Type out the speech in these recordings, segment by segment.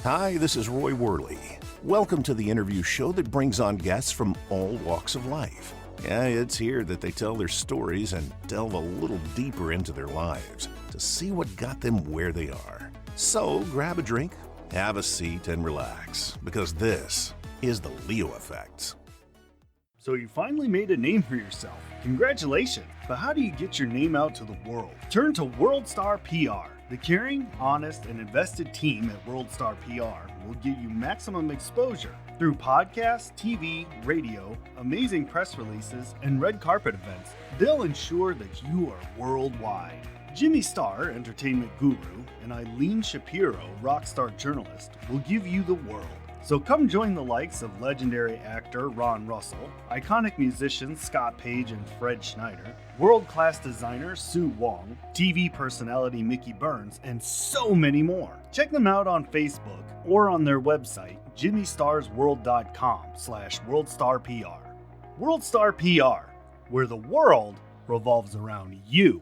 Hi, this is Roy Worley. Welcome to the interview show that brings on guests from all walks of life. Yeah, it's here that they tell their stories and delve a little deeper into their lives to see what got them where they are. So grab a drink, have a seat, and relax, because this is the Leo Effect. So you finally made a name for yourself. Congratulations! But how do you get your name out to the world? Turn to WorldStar PR. The caring, honest, and invested team at WorldStar PR will give you maximum exposure through podcasts, TV, radio, amazing press releases, and red carpet events. They'll ensure that you are worldwide. Jimmy Starr, entertainment guru, and Eileen Shapiro, rock star journalist, will give you the world. So come join the likes of legendary actor Ron Russell, iconic musicians Scott Page and Fred Schneider, world-class designer Sue Wong, TV personality Mickey Burns, and so many more. Check them out on Facebook or on their website, jimmystarsworld.com/WorldStarPR. WorldStar PR, where the world revolves around you.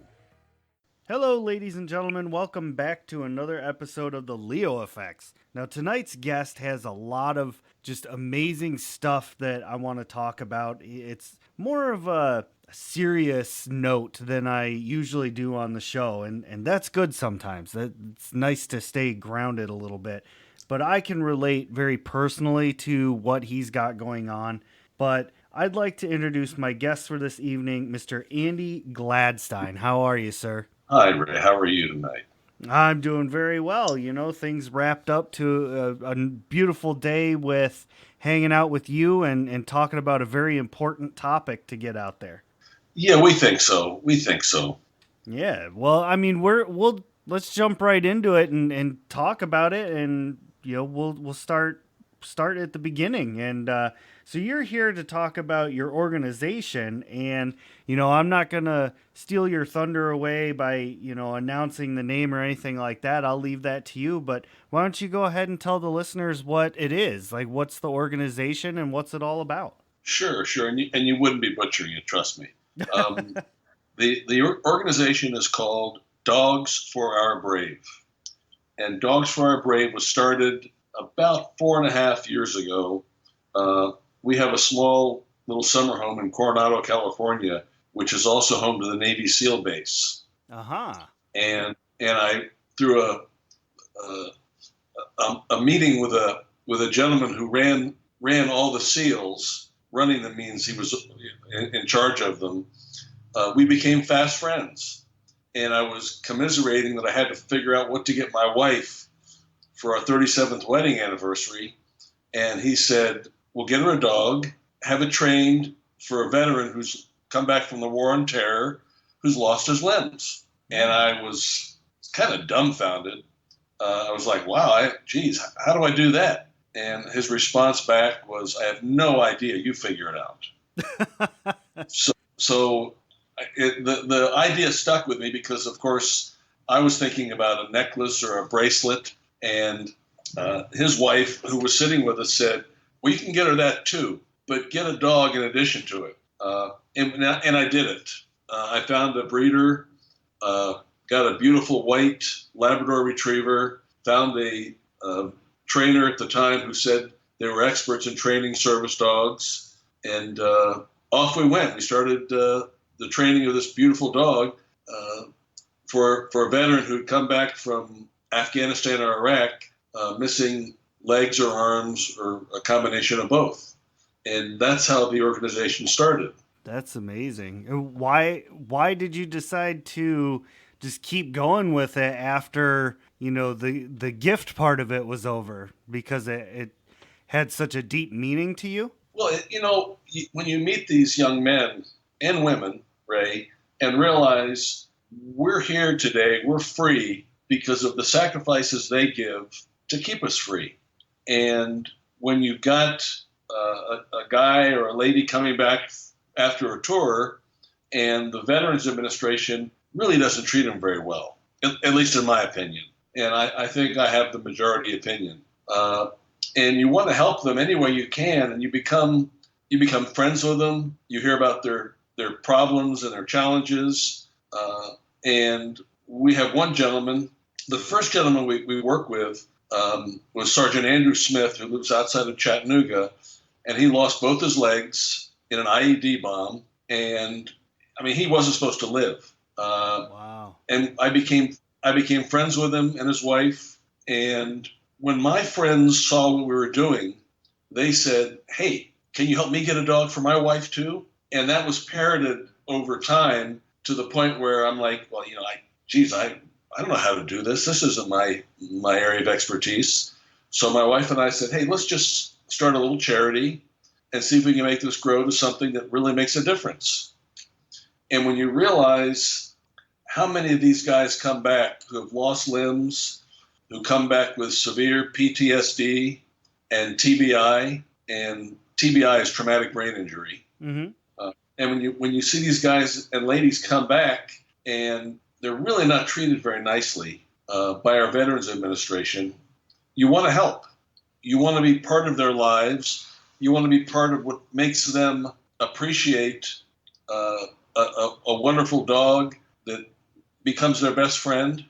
Hello, ladies and gentlemen. Welcome back to another episode of the Leo Effects. Now, tonight's guest has a lot of just amazing stuff that I want to talk about. It's more of a serious note than I usually do on the show, and that's good sometimes. It's nice to stay grounded a little bit. But I can relate very personally to what he's got going on. But I'd like to introduce my guest for this evening, Mr. Andy Gladstein. How are you, sir? Hi, Ray. How are you tonight? I'm doing very well. You know, things wrapped up to a beautiful day with hanging out with you and talking about a very important topic to get out there. Yeah, we think so. Yeah. Well, I mean, let's jump right into it and talk about it, and we'll start at the beginning. And so you're here to talk about your organization, and I'm not gonna steal your thunder away by announcing the name or anything like that. I'll leave that to you. But why don't you go ahead and tell the listeners what it is? Like, what's the organization and what's it all about? Sure, and you wouldn't be butchering it, trust me. The organization is called Dogs for Our Brave, and Dogs for Our Brave was started about 4.5 years ago. We have a small little summer home in Coronado, California, which is also home to the Navy SEAL base. Uh-huh. And I through a meeting with a gentleman who ran all the SEALs. Running them means he was in charge of them. We became fast friends, and I was commiserating that I had to figure out what to get my wife for our 37th wedding anniversary. And he said, we'll get her a dog, have it trained for a veteran who's come back from the war on terror, who's lost his limbs. And I was kind of dumbfounded. I was like, wow, how do I do that? And his response back was, I have no idea. You figure it out. So the idea stuck with me because, of course, I was thinking about a necklace or a bracelet. And his wife, who was sitting with us, said, well, you can get her that too, but get a dog in addition to it. And I did it. I found a breeder, got a beautiful white Labrador Retriever, found a trainer at the time who said they were experts in training service dogs, and off we went. We started the training of this beautiful dog for a veteran who'd come back from Afghanistan or Iraq, missing legs or arms or a combination of both. And that's how the organization started. That's amazing. Why did you decide to just keep going with it after, the gift part of it was over? Because it had such a deep meaning to you? Well, when you meet these young men and women, Ray, and realize we're here today, we're free because of the sacrifices they give to keep us free. And when you've got a guy or a lady coming back after a tour, and the Veterans Administration really doesn't treat them very well, at least in my opinion. And I think I have the majority opinion. And you want to help them any way you can, and you become friends with them. You hear about their problems and their challenges. And we have one gentleman, the first gentleman we work with, was Sergeant Andrew Smith, who lives outside of Chattanooga, and he lost both his legs in an IED bomb. And I mean, he wasn't supposed to live. Wow. And I became friends with him and his wife. And when my friends saw what we were doing, they said, "Hey, can you help me get a dog for my wife too?" And that was parroted over time to the point where I'm like, well, I don't know how to do this. This isn't my area of expertise. So my wife and I said, hey, let's just start a little charity and see if we can make this grow to something that really makes a difference. And when you realize how many of these guys come back who have lost limbs, who come back with severe PTSD and TBI, and TBI is traumatic brain injury. Mm-hmm. And when you see these guys and ladies come back and they're really not treated very nicely by our Veterans Administration, you want to help. You want to be part of their lives. You want to be part of what makes them appreciate a wonderful dog that becomes their best friend.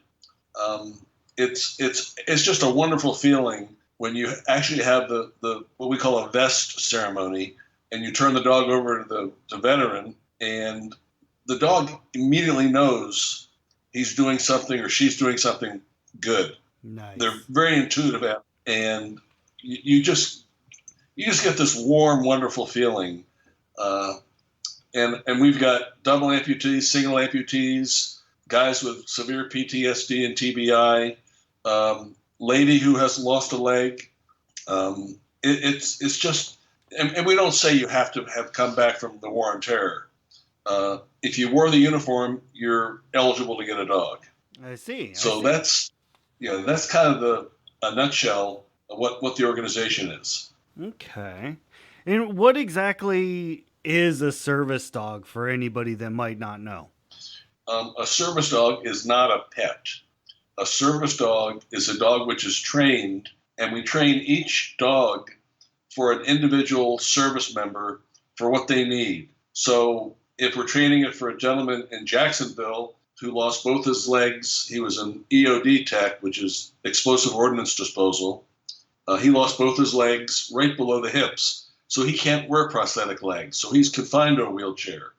It's just a wonderful feeling when you actually have the what we call a vest ceremony, and you turn the dog over to the veteran, and the dog immediately knows he's doing something or she's doing something good. Nice. They're very intuitive at it, and you just get this warm, wonderful feeling. And we've got double amputees, single amputees, guys with severe PTSD and TBI, lady who has lost a leg. It's just, and we don't say you have to have come back from the war on terror. If you wore the uniform, you're eligible to get a dog. I see. So that's kind of a nutshell of what the organization is. Okay. And what exactly is a service dog for anybody that might not know? A service dog is not a pet. A service dog is a dog which is trained, and we train each dog for an individual service member for what they need. So if we're training it for a gentleman in Jacksonville who lost both his legs, he was an EOD tech, which is explosive ordnance disposal. He lost both his legs right below the hips, so he can't wear prosthetic legs. So he's confined to a wheelchair.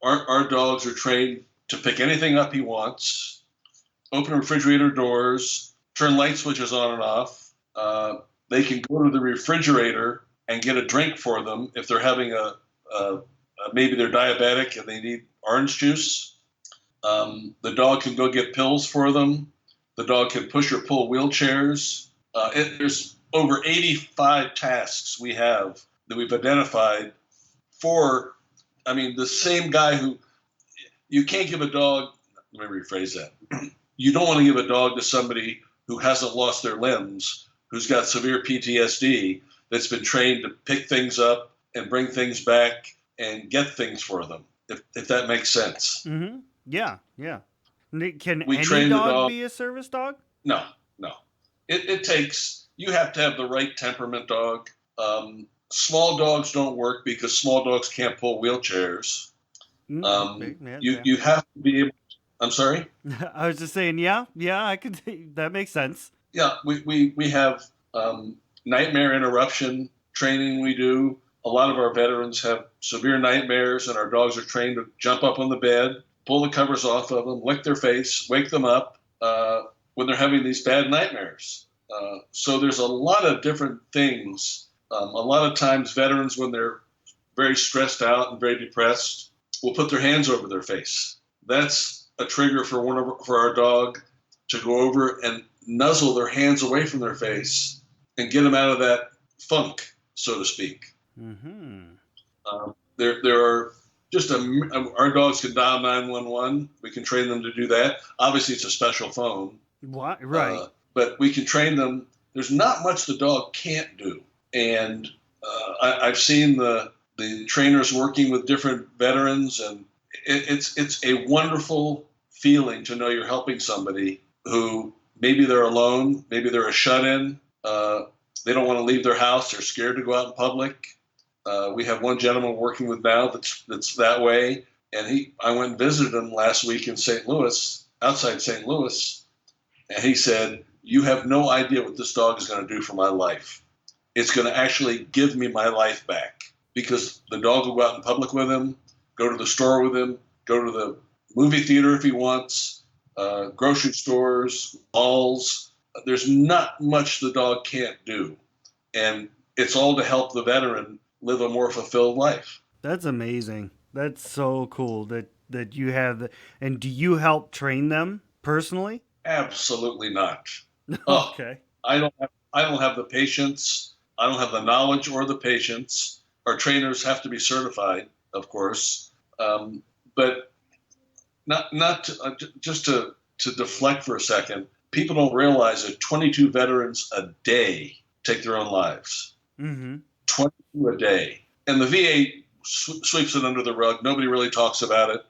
Our dogs are trained to pick anything up he wants, open refrigerator doors, turn light switches on and off. They can go to the refrigerator and get a drink for them if they're having maybe they're diabetic and they need orange juice. The dog can go get pills for them. The dog can push or pull wheelchairs. There's over 85 tasks we have that we've identified for, the same guy who, you can't give a dog, let me rephrase that. You don't want to give a dog to somebody who hasn't lost their limbs, who's got severe PTSD, that's been trained to pick things up and bring things back and get things for them, if that makes sense. Mm-hmm. Yeah. Can We any train the dog dog. be a service dog? No. It takes, you have to have the right temperament dog. Small dogs don't work because small dogs can't pull wheelchairs. You have to be able, I'm sorry? I was just saying, yeah, I could see, that makes sense. Yeah, we have nightmare interruption training we do. A lot of our veterans have severe nightmares, and our dogs are trained to jump up on the bed, pull the covers off of them, lick their face, wake them up when they're having these bad nightmares. So there's a lot of different things. A lot of times veterans, when they're very stressed out and very depressed, will put their hands over their face. That's a trigger for our dog to go over and nuzzle their hands away from their face and get them out of that funk, so to speak. Mm-hmm. There are just our dogs can dial 911. We can train them to do that. Obviously, it's a special phone. What? Right. But we can train them. There's not much the dog can't do. And I've seen the trainers working with different veterans, and it's a wonderful feeling to know you're helping somebody who maybe they're alone, maybe they're a shut-in. They don't want to leave their house. They're scared to go out in public. We have one gentleman working with now that's that way, and I went and visited him last week in St. Louis, outside St. Louis, and he said, you have no idea what this dog is going to do for my life. It's going to actually give me my life back, because the dog will go out in public with him, go to the store with him, go to the movie theater if he wants, grocery stores, malls. There's not much the dog can't do. And it's all to help the veteran live a more fulfilled life. That's amazing. That's so cool that you have and do you help train them personally? Absolutely not. Oh, Okay. I don't have the patience. I don't have the knowledge or the patience. Our trainers have to be certified, of course. But not to, just to deflect for a second. People don't realize that 22 veterans a day take their own lives. Mm-hmm. 22 a day, and the VA sweeps it under the rug. Nobody really talks about it.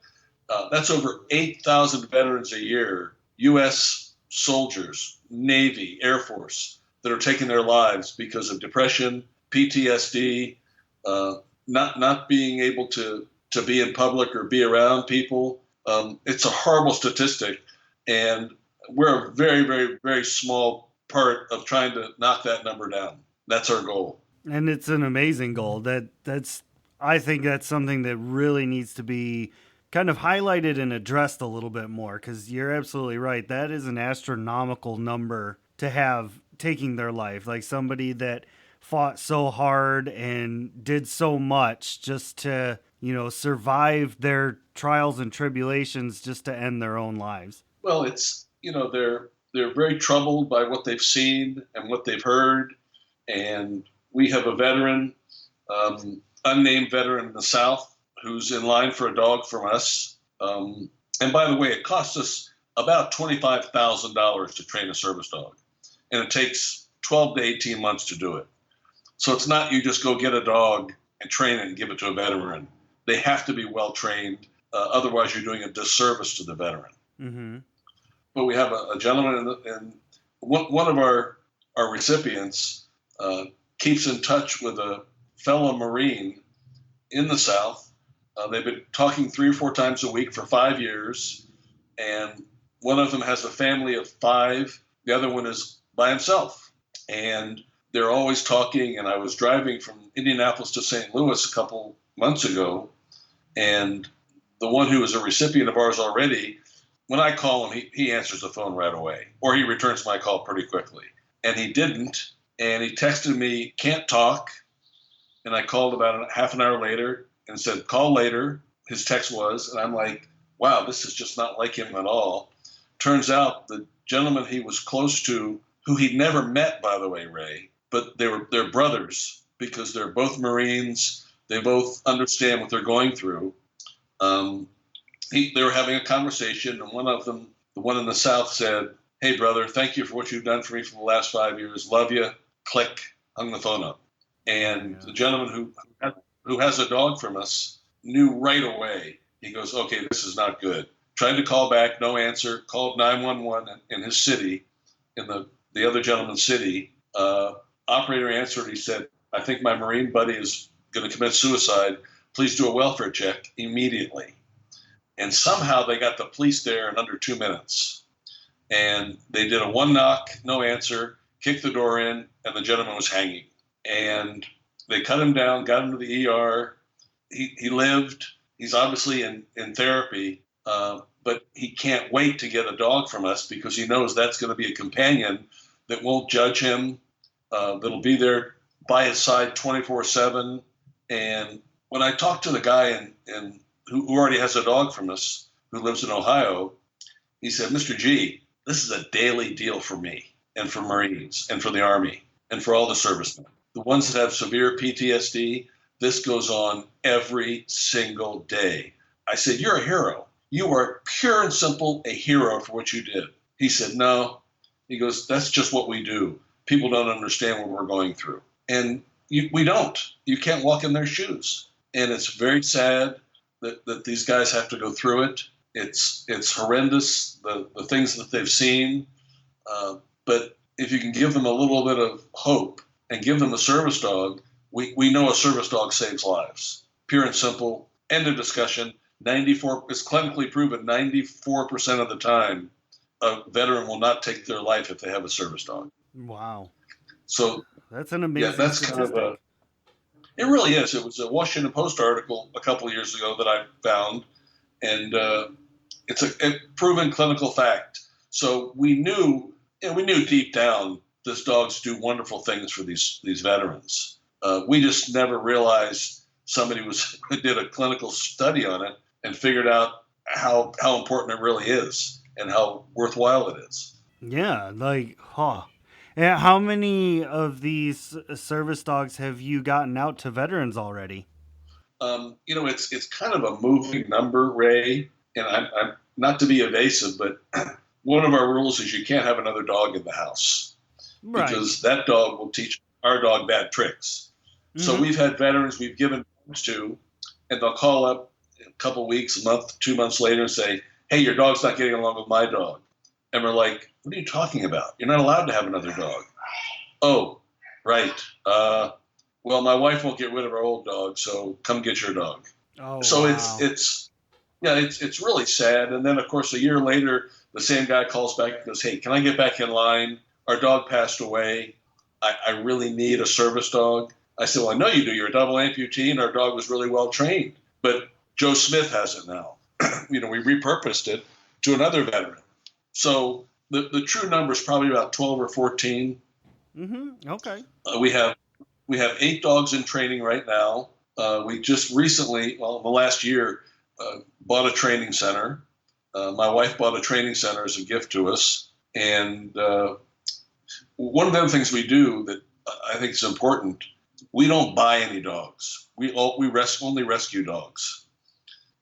That's over 8,000 veterans a year, U.S. soldiers, Navy, Air Force, that are taking their lives because of depression, PTSD, not being able to be in public or be around people. It's a horrible statistic, and we're a very, very, very small part of trying to knock that number down. That's our goal. And it's an amazing goal. That's I think that's something that really needs to be kind of highlighted and addressed a little bit more, because you're absolutely right. That is an astronomical number to have taking their life. Like somebody that fought so hard and did so much just to, survive their trials and tribulations just to end their own lives. Well, it's they're very troubled by what they've seen and what they've heard, and we have a veteran, unnamed veteran in the South, who's in line for a dog from us. And by the way, it costs us about $25,000 to train a service dog, and it takes 12 to 18 months to do it. So it's not you just go get a dog and train it and give it to a veteran. They have to be well trained. Otherwise, you're doing a disservice to the veteran. Mm-hmm. But we have a gentleman, and one of our recipients keeps in touch with a fellow Marine in the South. They've been talking 3 or 4 times a week for 5 years, and one of them has a family of 5. The other one is by himself, and they're always talking. And I was driving from Indianapolis to St. Louis a couple months ago, and the one who is a recipient of ours already, when I call him, he answers the phone right away, or he returns my call pretty quickly. And he didn't, and he texted me, "Can't talk." And I called about half an hour later and said, "Call later." His text was, and I'm like, wow, this is just not like him at all. Turns out the gentleman he was close to, who he'd never met, by the way, Ray, but they're brothers because they're both Marines. They both understand what they're going through. They were having a conversation, and one of them, the one in the South, said, "Hey, brother, thank you for what you've done for me for the last 5 years. Love you." Click, hung the phone up. And the gentleman who has a dog from us knew right away. He goes, "Okay, this is not good." Tried to call back, no answer. Called 911 in his city, in the other gentleman's city. Operator answered. He said, "I think my Marine buddy is going to commit suicide. Please do a welfare check immediately." And somehow they got the police there in under 2 minutes. And they did a 1 knock, no answer, kicked the door in, and the gentleman was hanging. And they cut him down, got him to the ER. He lived. He's obviously in therapy, but he can't wait to get a dog from us because he knows that's going to be a companion that won't judge him, that'll be there by his side 24/7. And when I talked to the guy who already has a dog from us, who lives in Ohio, he said, "Mr. G, this is a daily deal for me and for Marines and for the Army and for all the servicemen. The ones that have severe PTSD, this goes on every single day." I said, "You're a hero. You are pure and simple a hero for what you did." He said, "No." He goes, "That's just what we do. People don't understand what we're going through." And we don't. You can't walk in their shoes. And it's very sad that these guys have to go through it. It's horrendous, the things that they've seen. But if you can give them a little bit of hope and give them a service dog, we know a service dog saves lives. Pure and simple. End of discussion. It's clinically proven 94% of the time a veteran will not take their life if they have a service dog. Wow. So That's an amazing that's statistic. kind of it really is. It was a Washington Post article a couple of years ago that I found, and it's a proven clinical fact. So we knew deep down these dogs do wonderful things for these veterans. We just never realized somebody did a clinical study on it and figured out how important it really is and how worthwhile it is. Yeah, Yeah, how many of these service dogs have you gotten out to veterans already? It's kind of a moving number, Ray, and I'm not to be evasive, but one of our rules is you can't have another dog in the house Right. because that dog will teach our dog bad tricks. So we've had veterans we've given dogs to, and they'll call up a couple weeks, a month, 2 months later and say, hey, your dog's not getting along with my dog. And we're like, what are you talking about? You're not allowed to have another dog. Oh, right. Well, my wife won't get rid of our old dog, so come get your dog. Oh, So wow. it's really sad. And then, of course, a year later, the same guy calls back and goes, hey, can I get back in line? Our dog passed away. I really need a service dog. I said, well, I know you do. You're a double amputee, and our dog was really well trained. But Joe Smith has it now. We repurposed it to another veteran. So the true number is probably about 12 or 14. Okay. We have 8 dogs in training right now. We just recently, in the last year, bought a training center. My wife bought a training center as a gift to us. And one of the other things we do that I think is important, we don't buy any dogs. We only rescue dogs.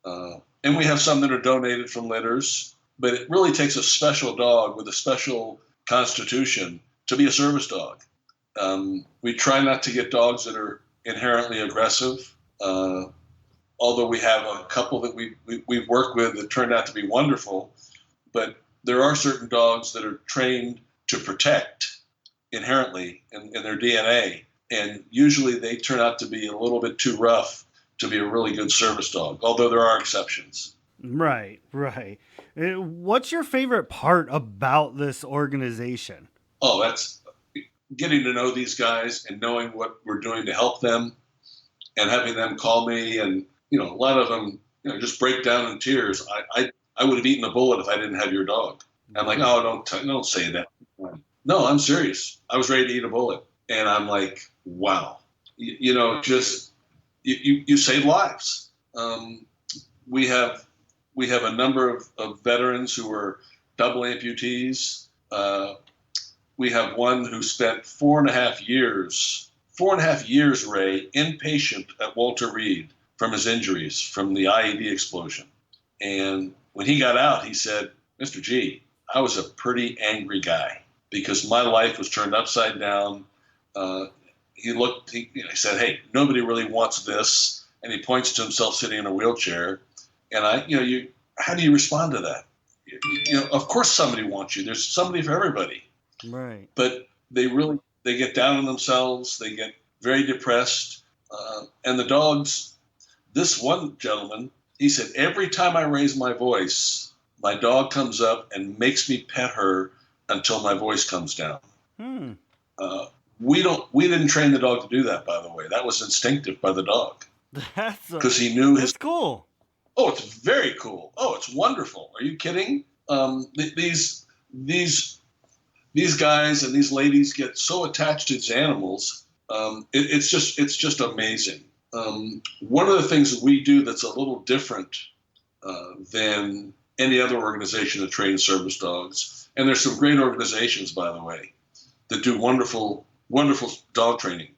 And we have some that are donated from litters, but it really takes a special dog with a special constitution to be a service dog. We try not to get dogs that are inherently aggressive, although we have a couple that we've worked with that turned out to be wonderful. But there are certain dogs that are trained to protect inherently in their DNA, and usually they turn out to be a little bit too rough to be a really good service dog, although there are exceptions. Right. What's your favorite part about this organization? Oh, that's getting to know these guys and knowing what we're doing to help them and having them call me. And, a lot of them, just break down in tears. I would have eaten a bullet if I didn't have your dog. I'm like, oh, don't say that. No, I'm serious. I was ready to eat a bullet. And I'm like, wow, just you save lives. We have a number of veterans who are double amputees. We have one who spent 4.5 years, Ray, inpatient at Walter Reed from his injuries from the IED explosion. And when he got out, he said, Mr. G, I was a pretty angry guy because my life was turned upside down. He said, hey, nobody really wants this. And he points to himself sitting in a wheelchair. And how do you respond to that? Of course somebody wants you. There's somebody for everybody. Right. But they get down on themselves. They get very depressed. And the dogs, this one gentleman, he said, every time I raise my voice, my dog comes up and makes me pet her until my voice comes down. We didn't train the dog to do that, by the way. That was instinctive by the dog. Because he knew That's cool. Oh, it's very cool. Oh, it's wonderful. Are you kidding? These guys and these ladies get so attached to these animals. It's just amazing. One of the things that we do that's a little different than any other organization that trains service dogs, and there's some great organizations, by the way, that do wonderful dog training.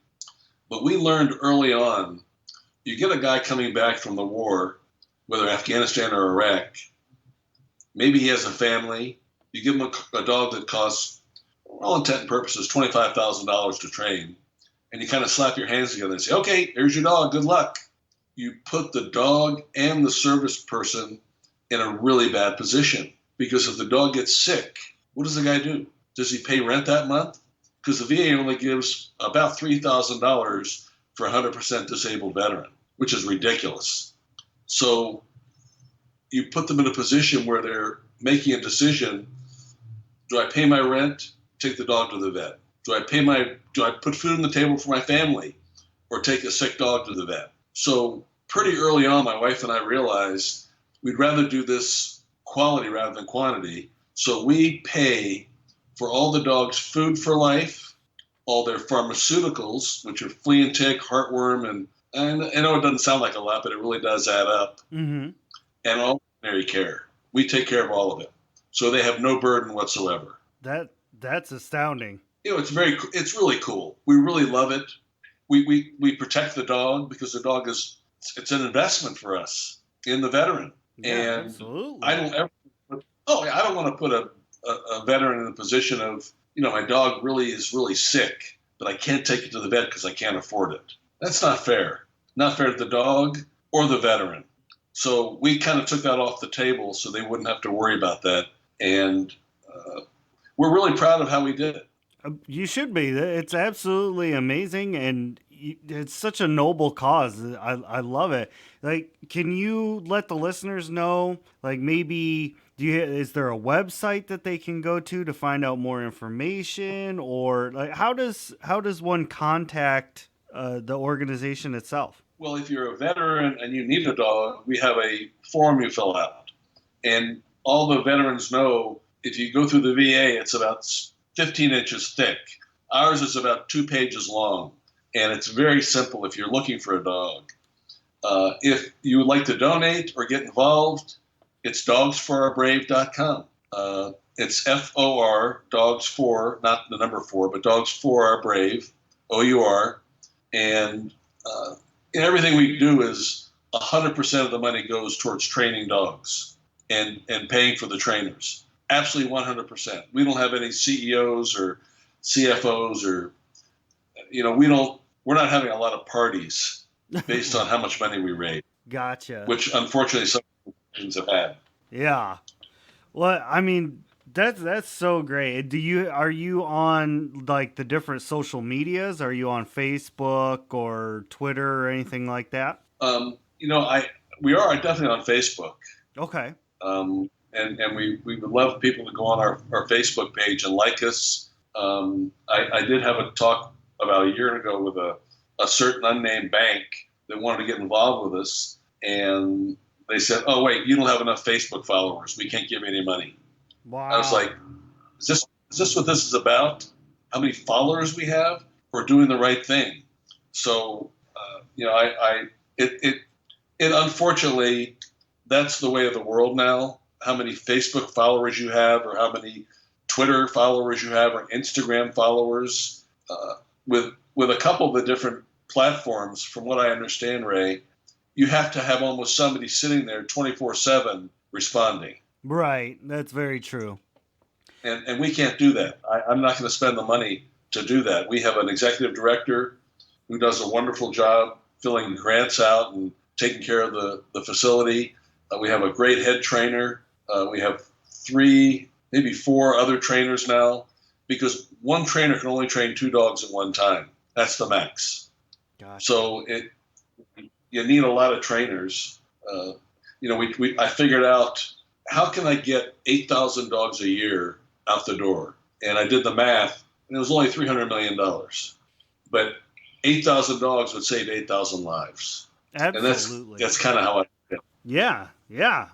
But we learned early on, you get a guy coming back from the war, whether Afghanistan or Iraq, maybe he has a family, you give him a dog that costs, for all intent and purposes, $25,000 to train, and you kind of slap your hands together and say, okay, here's your dog, good luck. You put the dog and the service person in a really bad position, because if the dog gets sick, what does the guy do? Does he pay rent that month? Because the VA only gives about $3,000 for a 100% disabled veteran, which is ridiculous. So you put them in a position where they're making a decision Do I pay my rent? Take the dog to the vet. Do I put food on the table for my family, or take a sick dog to the vet? So pretty early on, my wife and I realized we'd rather do this quality rather than quantity. So we pay for all the dog's food for life, all their pharmaceuticals, which are flea and tick, heartworm, and I know it doesn't sound like a lot, but it really does add up. Mm-hmm. And all veterinary care. We take care of all of it. So they have no burden whatsoever. That's astounding. It's it's really cool. We really love it. We protect the dog because the dog it's an investment for us in the veteran. Yeah, and absolutely. I don't want to put a veteran in a position of, my dog is really sick, but I can't take it to the vet because I can't afford it. That's not fair. Not fair to the dog or the veteran. So we kind of took that off the table so they wouldn't have to worry about that. And we're really proud of how we did it. You should be. It's absolutely amazing, and it's such a noble cause. I love it. Like, can you let the listeners know, like, maybe is there a website that they can go to find out more information, or like how does one contact the organization itself? Well, if you're a veteran and you need a dog, we have a form you fill out, and all the veterans know if you go through the VA, it's about 15 inches thick. Ours is about 2 pages long, and it's very simple if you're looking for a dog. If you would like to donate or get involved, it's dogs4ourbrave.com. It's FOR, dogs for, not the number 4, but dogs for our brave, OUR. And everything we do is 100% of the money goes towards training dogs and paying for the trainers. Absolutely 100%. We don't have any CEOs or CFOs or, we're not having a lot of parties based on how much money we raise. Gotcha. Which unfortunately some organizations have had. Yeah. Well, I mean, that's so great. Are you on like the different social medias? Are you on Facebook or Twitter or anything like that? We are definitely on Facebook. Okay. And we would love people to go on our Facebook page and like us. I did have a talk about a year ago with a certain unnamed bank that wanted to get involved with us, and they said, "Oh wait, you don't have enough Facebook followers. We can't give you any money." Wow. I was like, "Is this what this is about? How many followers we have? We're doing the right thing." So, it unfortunately, that's the way of the world now. How many Facebook followers you have, or how many Twitter followers you have, or Instagram followers. With a couple of the different platforms, from what I understand, Ray, you have to have almost somebody sitting there 24/7 responding. Right. That's very true. And we can't do that. I'm not going to spend the money to do that. We have an executive director who does a wonderful job filling grants out and taking care of the facility. We have a great head trainer. We have 3, maybe 4 other trainers now, because one trainer can only train 2 dogs at one time. That's the max. Gotcha. So you need a lot of trainers. I figured out, how can I get 8,000 dogs a year out the door? And I did the math, and it was only $300 million. But 8,000 dogs would save 8,000 lives. Absolutely. And that's kind of how I feel. Yeah.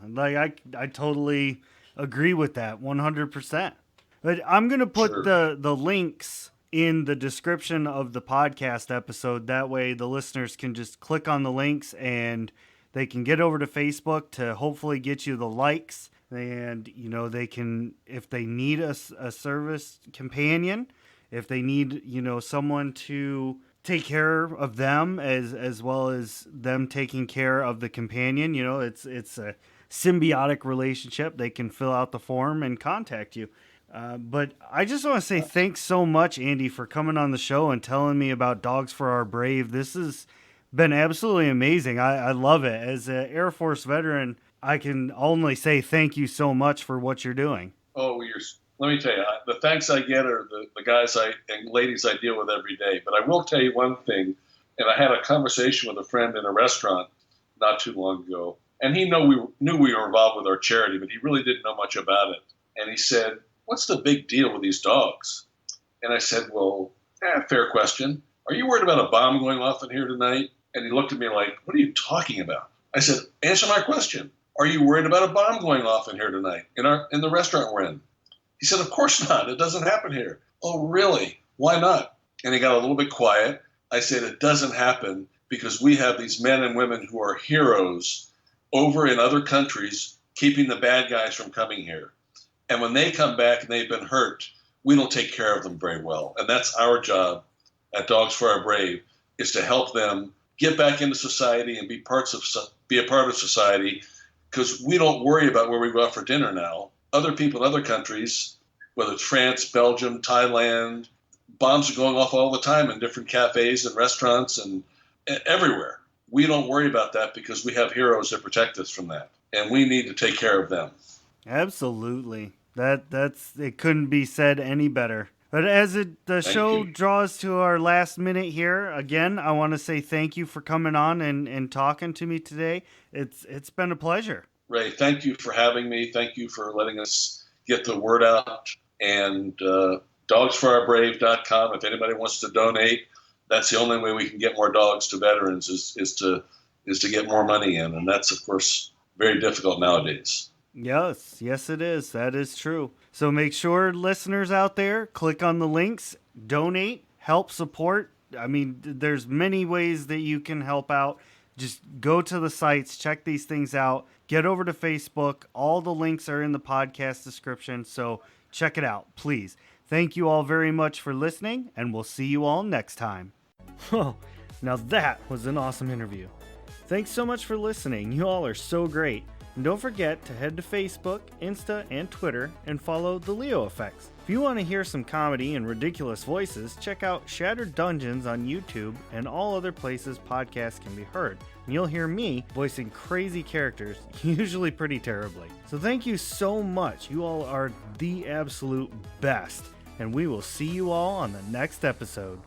Like I totally agree with that 100%. But I'm going to put the links in the description of the podcast episode. That way the listeners can just click on the links and they can get over to Facebook to hopefully get you the likes. And, they can, if they need a service companion, if they need, someone to take care of them as well as them taking care of the companion, it's a symbiotic relationship. They can fill out the form and contact you. But I just want to say thanks so much, Andy, for coming on the show and telling me about Dogs for Our Brave. This has been absolutely amazing. I love it. As an Air Force veteran, I can only say thank you so much for what you're doing. Oh, let me tell you, the thanks I get are the guys and ladies I deal with every day. But I will tell you one thing, and I had a conversation with a friend in a restaurant not too long ago, and he knew we were involved with our charity, but he really didn't know much about it. And he said, what's the big deal with these dogs? And I said, well, fair question. Are you worried about a bomb going off in here tonight? And he looked at me like, what are you talking about? I said, answer my question. Are you worried about a bomb going off in here tonight in the restaurant we're in? He said, of course not. It doesn't happen here. Oh, really? Why not? And he got a little bit quiet. I said, it doesn't happen because we have these men and women who are heroes over in other countries keeping the bad guys from coming here. And when they come back and they've been hurt, we don't take care of them very well. And that's our job at Dogs for Our Brave, is to help them get back into society and be a part of society, because we don't worry about where we go out for dinner now. Other people in other countries, whether it's France, Belgium, Thailand, bombs are going off all the time in different cafes and restaurants and everywhere. We don't worry about that because we have heroes that protect us from that, and we need to take care of them. Absolutely. That's it. Couldn't be said any better. But as the show draws to our last minute here, again, I want to say thank you for coming on and talking to me today. It's been a pleasure. Ray, thank you for having me. Thank you for letting us get the word out. And dogsforourbrave.com, if anybody wants to donate, that's the only way we can get more dogs to veterans is to get more money in. And that's, of course, very difficult nowadays. Yes, it is. That is true. So make sure, listeners out there, click on the links, donate, help support. I mean, there's many ways that you can help out. Just go to the sites, check these things out, get over to Facebook. All the links are in the podcast description, so check it out, please. Thank you all very much for listening, and we'll see you all next time. Oh, now that was an awesome interview. Thanks so much for listening. You all are so great. And don't forget to head to Facebook, Insta, and Twitter and follow The Leo Effects. If you want to hear some comedy and ridiculous voices, check out Shattered Dungeons on YouTube and all other places podcasts can be heard. And you'll hear me voicing crazy characters, usually pretty terribly. So thank you so much. You all are the absolute best. And we will see you all on the next episode.